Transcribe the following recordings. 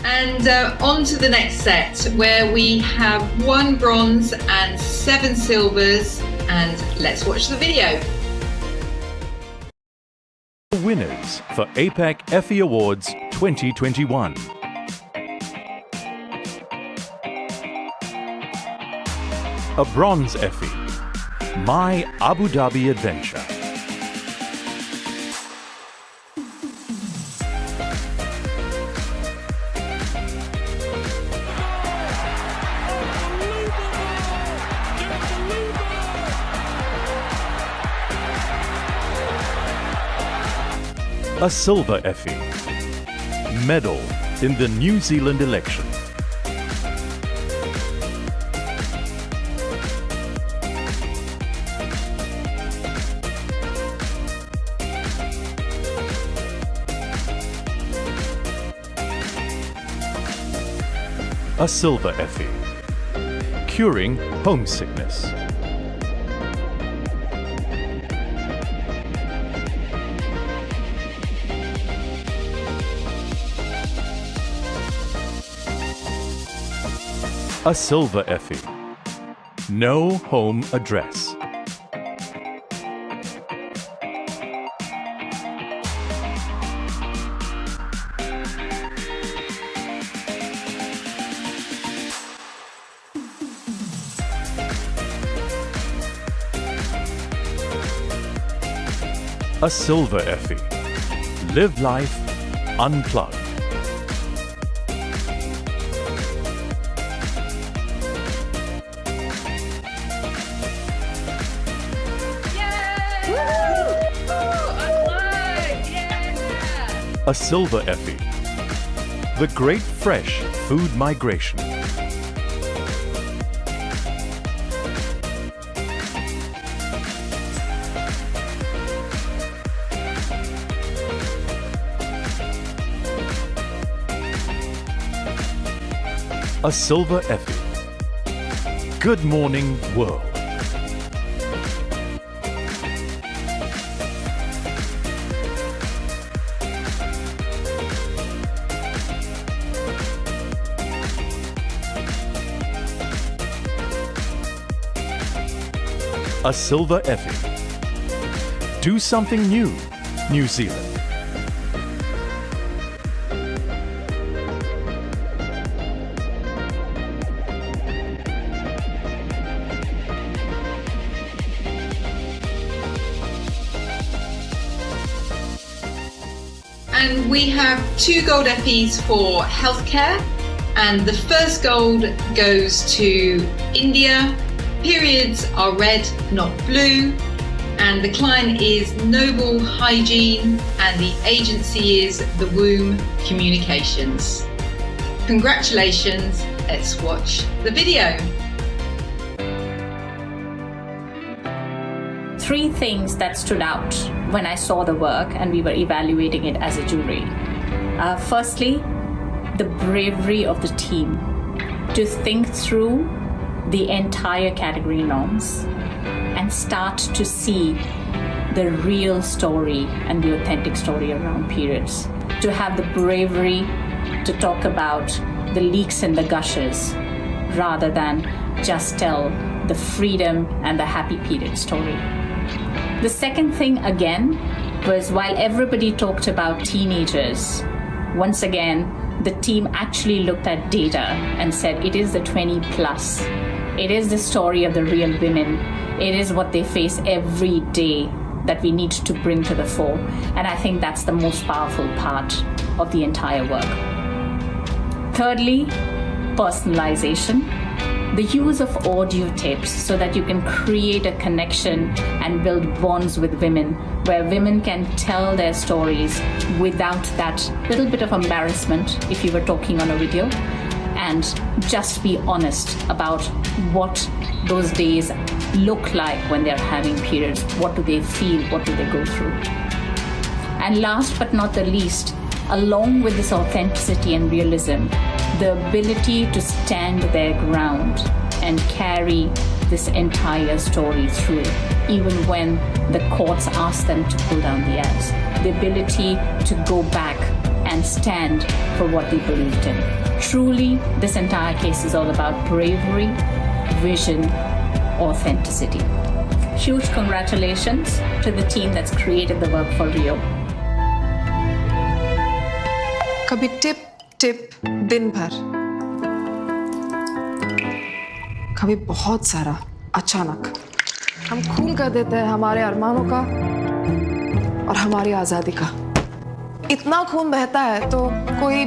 And on to the next set, where we have 1 bronze and 7 silvers, and let's watch the video. Winners for APAC Effie Awards 2021. A bronze Effie, My Abu Dhabi Adventure. A silver Effie, Medal in the New Zealand election. A silver Effie, Curing Homesickness. A silver Effie, No Home Address. A silver Effie, Live Life Unplugged. A silver Effie, The Great Fresh Food Migration. A silver Effie, Good Morning World. A silver Effie, Do Something New, New Zealand. And we have 2 gold Effies for healthcare, and the first gold goes to India. Periods are red, not blue, and the client is Noble Hygiene, and the agency is The Womb Communications. Congratulations, let's watch the video. 3 things that stood out when I saw the work and we were evaluating it as a jury. Firstly, the bravery of the team to think through the entire category norms and start to see the real story and the authentic story around periods. To have the bravery to talk about the leaks and the gushes rather than just tell the freedom and the happy period story. The second thing again was, while everybody talked about teenagers, once again the team actually looked at data and said it is the 20 plus. It is the story of the real women. It is what they face every day that we need to bring to the fore. And I think that's the most powerful part of the entire work. Thirdly, personalization. The use of audio tapes so that you can create a connection and build bonds with women, where women can tell their stories without that little bit of embarrassment if you were talking on a video, and just be honest about what those days look like when they're having periods. What do they feel? What do they go through? And last but not the least, along with this authenticity and realism, the ability to stand their ground and carry this entire story through, even when the courts ask them to pull down the ads. The ability to go back and stand for what they believed in. Truly, this entire case is all about bravery, vision, authenticity. Huge congratulations to the team that's created the work for Rio. कभी tip tip दिन भर, कभी बहुत सारा अचानक हम खून कर देते हैं हमारे अरमानों का और हमारी आजादी का। इतना खून बहता है तो कोई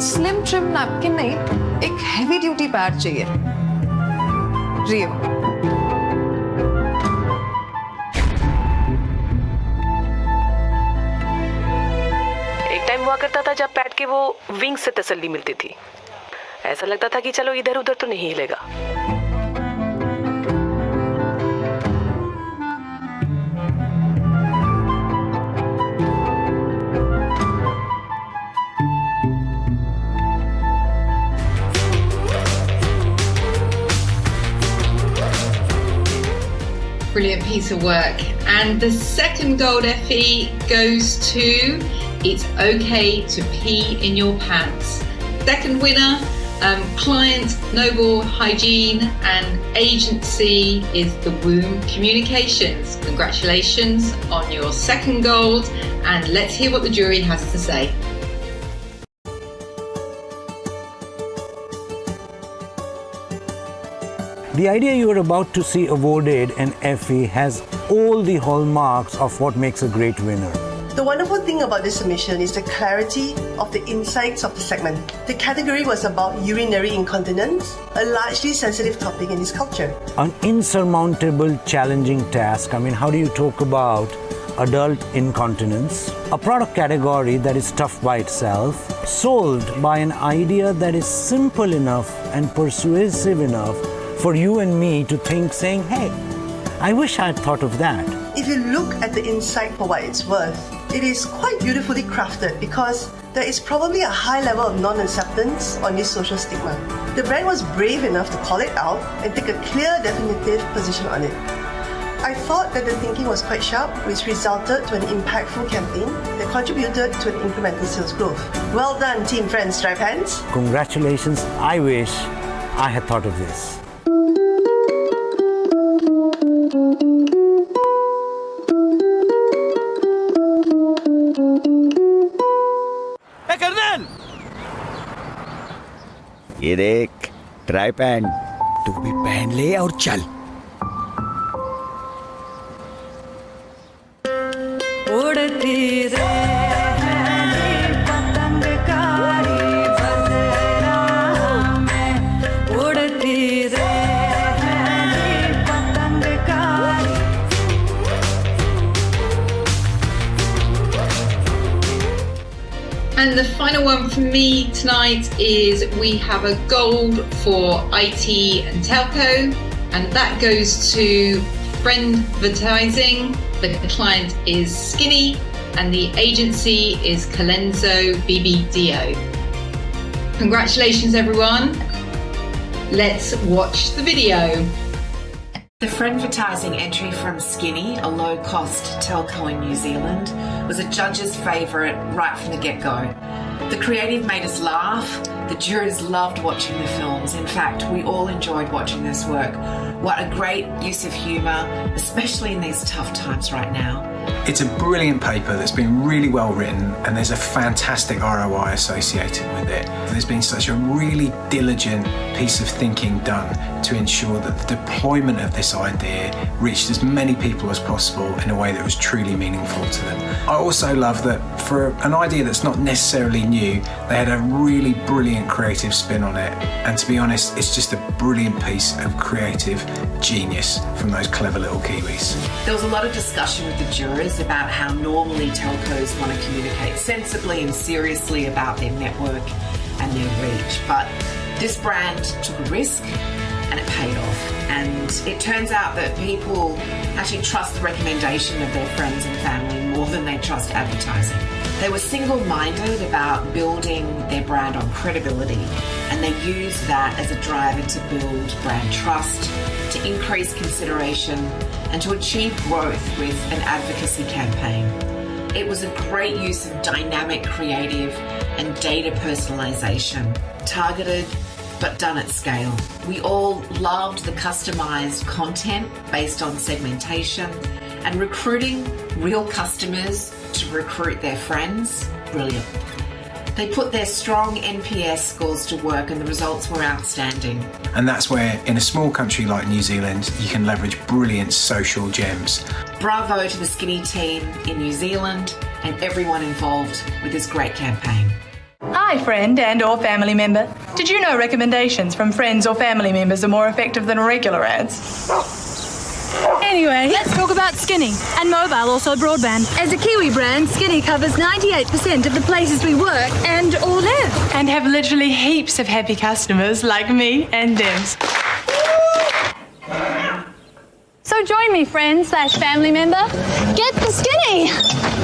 स्लिम ट्रिम नैपकिन नहीं, एक हेवी ड्यूटी पैड चाहिए। रियो। एक टाइम हुआ करता था जब पैड के वो विंग से तसल्ली मिलती थी। ऐसा लगता था कि चलो इधर उधर तो नहीं हिलेगा। Brilliant piece of work. And the second gold Effie goes to It's Okay to Pee in Your Pants. Second winner, client Noble Hygiene, and agency is the Womb Communications. Congratulations on your second gold, and let's hear what the jury has to say. The idea you are about to see awarded in Effie has all the hallmarks of what makes a great winner. The wonderful thing about this submission is the clarity of the insights of the segment. The category was about urinary incontinence, a largely sensitive topic in this culture. An insurmountable, challenging task. I mean, how do you talk about adult incontinence? A product category that is tough by itself, sold by an idea that is simple enough and persuasive enough for you and me to think, saying, hey, I wish I had thought of that. If you look at the insight for what it's worth, it is quite beautifully crafted because there is probably a high level of non-acceptance on this social stigma. The brand was brave enough to call it out and take a clear, definitive position on it. I thought that the thinking was quite sharp, which resulted to an impactful campaign that contributed to an incremental sales growth. Well done, Team Friends Dry Pants. Congratulations. I wish I had thought of this. ये देख try pant, तू भी पहन ले और चल। उड़ती रे पतंगकारी बदला में, उड़ती रे पतंगकारी। And the final one for me tonight is we have a gold for IT and Telco, and that goes to Friend Advertising. The client is Skinny, and the agency is Colenso BBDO. Congratulations, everyone. Let's watch the video. The Friendvertising entry from Skinny, a low-cost telco in New Zealand, was a judge's favourite right from the get-go. The creative made us laugh. The jurors loved watching the films. In fact, we all enjoyed watching this work. What a great use of humour, especially in these tough times right now. It's a brilliant paper that's been really well written, and there's a fantastic ROI associated with it. There's been such a really diligent piece of thinking done to ensure that the deployment of this idea reached as many people as possible in a way that was truly meaningful to them. I also love that for an idea that's not necessarily new, they had a really brilliant creative spin on it. And to be honest, it's just a brilliant piece of creative genius from those clever little Kiwis. There was a lot of discussion with the jurors about how normally telcos want to communicate sensibly and seriously about their network and their reach. But this brand took a risk and it paid off. And it turns out that people actually trust the recommendation of their friends and family more than they trust advertising. They were single-minded about building their brand on credibility, and they used that as a driver to build brand trust, to increase consideration, and to achieve growth with an advocacy campaign. It was a great use of dynamic creative and data personalization. Targeted, but done at scale. We all loved the customized content based on segmentation and recruiting real customers to recruit their friends. Brilliant. They put their strong NPS scores to work and the results were outstanding. And that's where, in a small country like New Zealand, you can leverage brilliant social gems. Bravo to the Skinny team in New Zealand and everyone involved with this great campaign. Hi, friend and or family member. Did you know recommendations from friends or family members are more effective than regular ads? Anyway, let's talk about Skinny and mobile, also broadband. As a Kiwi brand, Skinny covers 98% of the places we work and or live. And have literally heaps of happy customers like me and Debs. So join me, friend / family member. Get the Skinny!